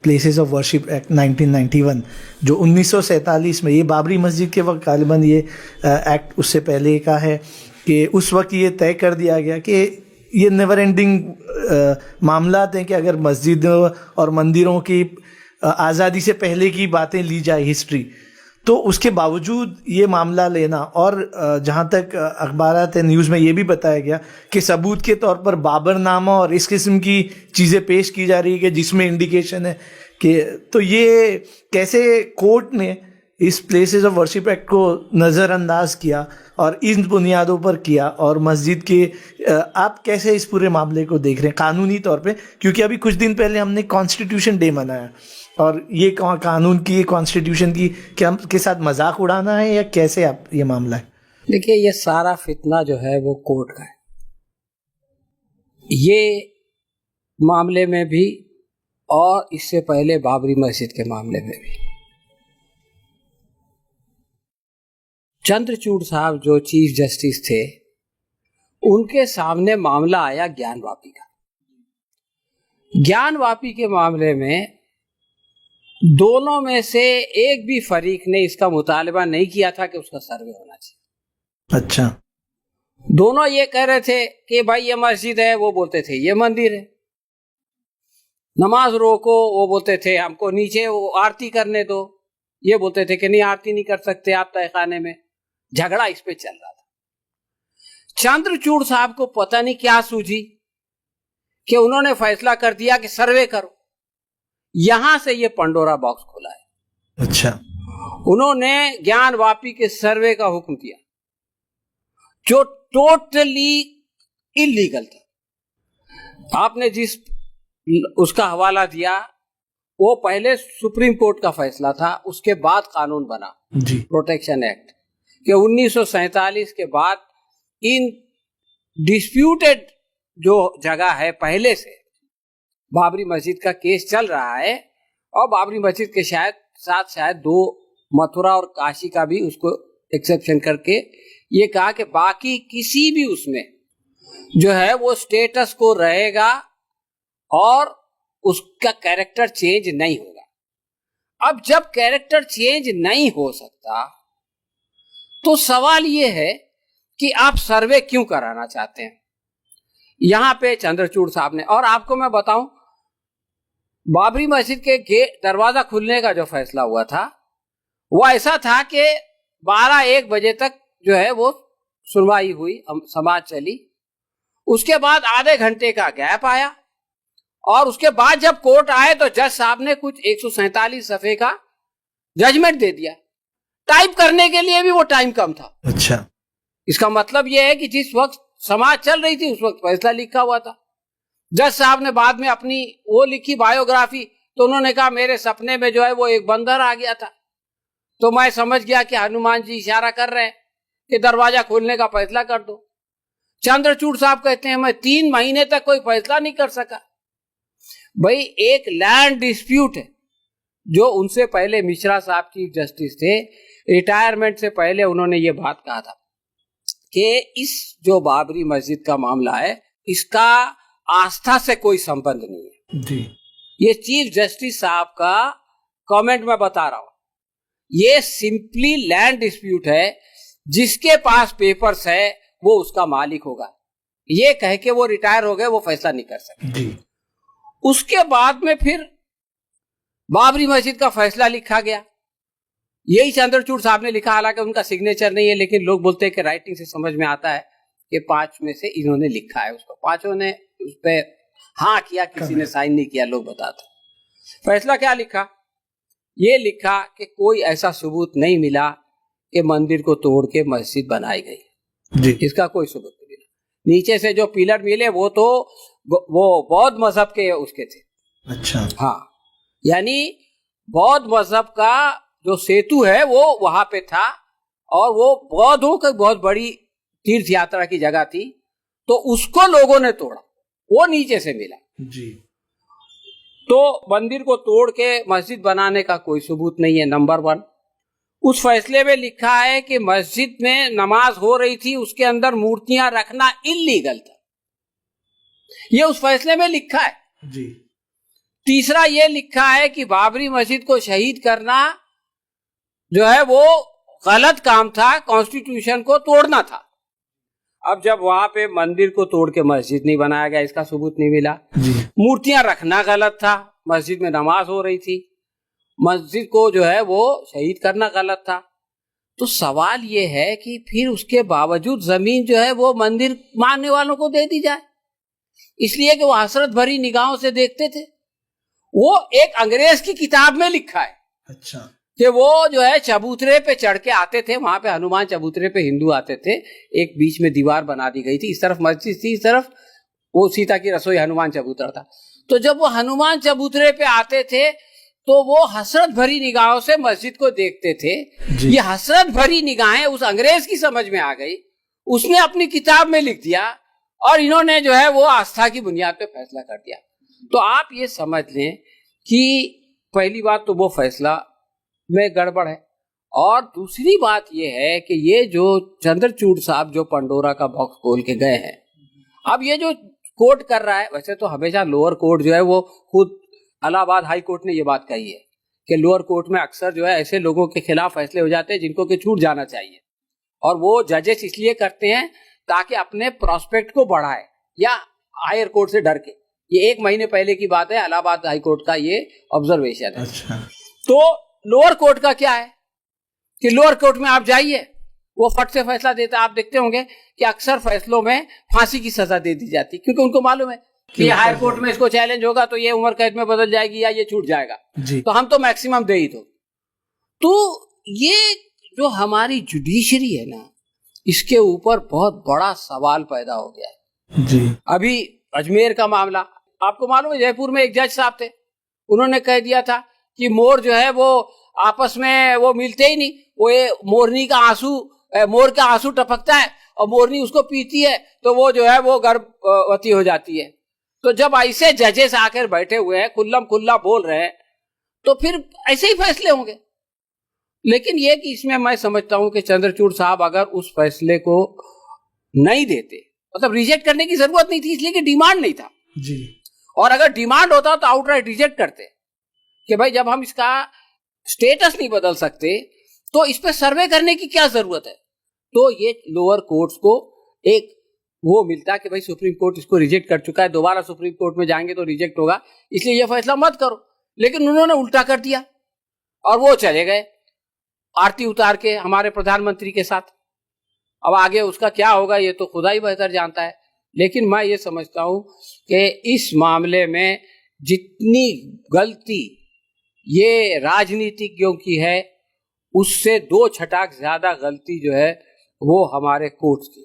Places of worship act 1991 जो 1947 में, ये बाबरी मस्जिद के वक्त गालिबन ये एक्ट उससे पहले का है कि उस वक्त ये तय कर दिया गया कि ये नेवर एंडिंग मामलात हैं कि अगर मस्जिदों और मंदिरों की आज़ादी से पहले की बातें ली जाए हिस्ट्री, तो उसके बावजूद ये मामला लेना, और जहाँ तक अखबारात न्यूज़ में ये भी बताया गया कि सबूत के तौर पर बाबरनामा और इस किस्म की चीज़ें पेश की जा रही है कि जिसमें इंडिकेशन है कि, तो ये कैसे कोर्ट ने इस प्लेसेस ऑफ वर्शिप एक्ट को नज़रअंदाज किया और इन बुनियादों पर किया, और मस्जिद के आप कैसे इस पूरे मामले को देख रहे हैं कानूनी तौर पे? क्योंकि अभी कुछ दिन पहले हमने कॉन्स्टिट्यूशन डे मनाया, और ये कानून की, कॉन्स्टिट्यूशन की क्या के साथ मजाक उड़ाना है या कैसे आप ये मामला है? देखिए, ये सारा फितना जो है वो कोर्ट का है। ये मामले में भी और इससे पहले बाबरी मस्जिद के मामले में भी चंद्रचूड़ साहब जो चीफ जस्टिस थे, उनके सामने मामला आया ज्ञानवापी का। ज्ञानवापी के मामले में दोनों में से एक भी फरीक ने इसका मुतालबा नहीं किया था कि उसका सर्वे होना चाहिए। अच्छा। दोनों ये कह रहे थे कि भाई ये मस्जिद है, वो बोलते थे ये मंदिर है। नमाज रोको, वो बोलते थे हमको नीचे वो आरती करने दो, ये बोलते थे कि नहीं आरती नहीं कर सकते आप तहखाने में। झगड़ा इस पे चल रहा था। चंद्रचूड़ साहब को पता नहीं क्या सूझी कि उन्होंने फैसला कर दिया कि सर्वे करो। यहां से ये पंडोरा बॉक्स खुला है। अच्छा। उन्होंने ज्ञानवापी के सर्वे का हुक्म दिया जो टोटली इलीगल था। आपने जिस उसका हवाला दिया वो पहले सुप्रीम कोर्ट का फैसला था, उसके बाद कानून बना जी, प्रोटेक्शन एक्ट, कि 1947 के बाद इन डिस्प्यूटेड जो जगह है, पहले से बाबरी मस्जिद का केस चल रहा है, और बाबरी मस्जिद के शायद दो मथुरा और काशी का भी उसको एक्सेप्शन करके ये कहा कि बाकी किसी भी उसमें जो है वो स्टेटस को रहेगा और उसका कैरेक्टर चेंज नहीं होगा। अब जब कैरेक्टर चेंज नहीं हो सकता तो सवाल ये है कि आप सर्वे क्यों कराना चाहते हैं? यहां पे चंद्रचूड़ साहब ने, और आपको मैं बताऊं, बाबरी मस्जिद के गेट दरवाजा खुलने का जो फैसला हुआ था वो ऐसा था कि 12-1 बजे तक जो है वो सुनवाई हुई, समाज चली। उसके बाद आधे घंटे का गैप आया, और उसके बाद जब कोर्ट आए तो जज साहब ने कुछ 147 सफ़े का जजमेंट दे दिया। टाइप करने के लिए भी वो टाइम कम था। अच्छा। इसका मतलब यह है कि जिस वक्त समाज चल रही थी उस वक्त फैसला लिखा हुआ था। जज साहब ने बाद में अपनी वो लिखी बायोग्राफी, तो उन्होंने कहा मेरे सपने में जो है वो एक बंदर आ गया था, तो मैं समझ गया कि हनुमान जी इशारा कर रहे हैं कि दरवाजा खोलने का फैसला कर दो। चंद्रचूड़ साहब कहते हैं मैं 3 महीने तक कोई फैसला नहीं कर सका। भाई एक लैंड डिस्प्यूट है, जो उनसे पहले मिश्रा साहब चीफ जस्टिस थे, रिटायरमेंट से पहले उन्होंने ये बात कहा था कि इस जो बाबरी मस्जिद का मामला है इसका आस्था से कोई संबंध नहीं है जी। ये चीफ जस्टिस साहब का कमेंट मैं बता रहा हूं। ये सिंपली लैंड डिस्प्यूट है, जिसके पास पेपर्स है वो उसका मालिक होगा। ये कह के वो रिटायर हो गए, वो फैसला नहीं कर सकते जी। उसके बाद में फिर बाबरी मस्जिद का फैसला लिखा गया। यही चंद्रचूड़ साहब ने लिखा, हालांकि उनका सिग्नेचर नहीं है, लेकिन लोग बोलते हैं कि राइटिंग से समझ में आता है कि 5 में से इन्होंने लिखा है उसको। 5 ने उस पर हाँ किया, किसी ने साइन नहीं किया, लोग बताते। फैसला क्या लिखा? ये लिखा कि कोई ऐसा सबूत नहीं मिला कि मंदिर को तोड़ के मस्जिद बनाई गई जी। इसका कोई सबूत नहीं मिला। नीचे से जो पिलर मिले वो तो वो बौद्ध मजहब के उसके थे। अच्छा। हाँ, यानी बौद्ध मजहब का जो सेतु है वो वहां पे था, और वो बौद्धों की बहुत बड़ी तीर्थ यात्रा की जगह थी, तो उसको लोगों ने तोड़ा, वो नीचे से मिला जी। तो मंदिर को तोड़ के मस्जिद बनाने का कोई सबूत नहीं है, नंबर 1। उस फैसले में लिखा है कि मस्जिद में नमाज हो रही थी, उसके अंदर मूर्तियां रखना इल्लीगल था, ये उस फैसले में लिखा है जी। तीसरा ये लिखा है कि बाबरी मस्जिद को शहीद करना जो है वो गलत काम था, कॉन्स्टिट्यूशन को तोड़ना था। अब जब वहां पे मंदिर को तोड़ के मस्जिद नहीं बनाया गया, इसका सबूत नहीं मिला। मूर्तियां रखना गलत था, मस्जिद में नमाज हो रही थी, मस्जिद को जो है वो शहीद करना गलत था। तो सवाल ये है कि फिर उसके बावजूद जमीन जो है वो मंदिर मानने वालों को दे दी जाए, इसलिए कि वो हसरत भरी निगाहों से देखते थे। वो एक अंग्रेज की किताब में लिखा है। अच्छा। कि वो जो है चबूतरे पे चढ़ के आते थे, वहां पे हनुमान चबूतरे पे हिंदू आते थे, एक बीच में दीवार बना दी गई थी, इस तरफ मस्जिद थी, इस तरफ वो सीता की रसोई हनुमान चबूतरा था। तो जब वो हनुमान चबूतरे पे आते थे तो वो हसरत भरी निगाहों से मस्जिद को देखते थे। ये हसरत भरी निगाहें उस अंग्रेज की समझ में आ गई, उसने अपनी किताब में लिख दिया और इन्होंने जो है वो आस्था की बुनियाद पे फैसला कर दिया। तो आप ये समझ लें कि पहली बात तो वो फैसला में गड़बड़ है, और दूसरी बात ये है कि ये जो चंद्रचूड़ साहब जो पंडोरा का बॉक्स खोल के गए हैं, अब ये जो कोर्ट कर रहा है, वैसे तो हमेशा लोअर कोर्ट जो है वो खुद इलाहाबाद हाई कोर्ट ने ये बात कही है कि लोअर कोर्ट में अक्सर जो है ऐसे लोगों के खिलाफ फैसले हो जाते हैं जिनको कि छूट जाना चाहिए, और वो जजेस इसलिए करते हैं ताकि अपने प्रोस्पेक्ट को बढ़ाए या हायर कोर्ट से डर के। ये 1 महीने पहले की बात है, इलाहाबाद हाई कोर्ट का ये ऑब्जर्वेशन है। अच्छा। तो लोअर कोर्ट का क्या है कि लोअर कोर्ट में आप जाइए, वो फट से फैसला देता है। आप देखते होंगे कि अक्सर फैसलों में फांसी की सजा दे दी जाती, क्योंकि उनको मालूम है कि हायर कोर्ट में इसको चैलेंज होगा तो ये उम्र कैद में बदल जाएगी या ये छूट जाएगा, तो हम तो मैक्सिमम दे ही दो। तो ये जो हमारी जुडिशरी है ना, इसके ऊपर बहुत बड़ा सवाल पैदा हो गया है जी। अभी अजमेर का मामला आपको मालूम है, जयपुर में एक जज साहब थे, उन्होंने कह दिया था कि मोर जो है वो आपस में वो मिलते ही नहीं, वो ये मोरनी का आंसू, मोर का आंसू टपकता है और मोरनी उसको पीती है तो वो जो है वो गर्भवती हो जाती है। तो जब ऐसे जजेस आकर बैठे हुए हैं, खुल्लम खुल्ला बोल रहे हैं, तो फिर ऐसे ही फैसले होंगे। लेकिन ये कि इसमें मैं समझता हूं कि चंद्रचूड़ साहब अगर उस फैसले को नहीं देते, मतलब रिजेक्ट करने की जरूरत नहीं थी, इसलिए कि डिमांड नहीं था जी। और अगर डिमांड होता तो आउटराइट रिजेक्ट करते कि भाई जब हम इसका स्टेटस नहीं बदल सकते तो इस पे सर्वे करने की क्या जरूरत है। तो ये लोअर कोर्ट्स को एक वो मिलता कि भाई सुप्रीम कोर्ट इसको रिजेक्ट कर चुका है, दोबारा सुप्रीम कोर्ट में जाएंगे तो रिजेक्ट होगा, इसलिए ये फैसला मत करो। लेकिन उन्होंने उल्टा कर दिया और वो चले गए आरती उतार के हमारे प्रधानमंत्री के साथ। अब आगे उसका क्या होगा ये तो खुदा ही बेहतर जानता है। लेकिन मैं ये समझता हूं कि इस मामले में जितनी गलती ये राजनीतिज्ञों की है, उससे 2 छटाक ज्यादा गलती जो है वो हमारे कोर्ट की।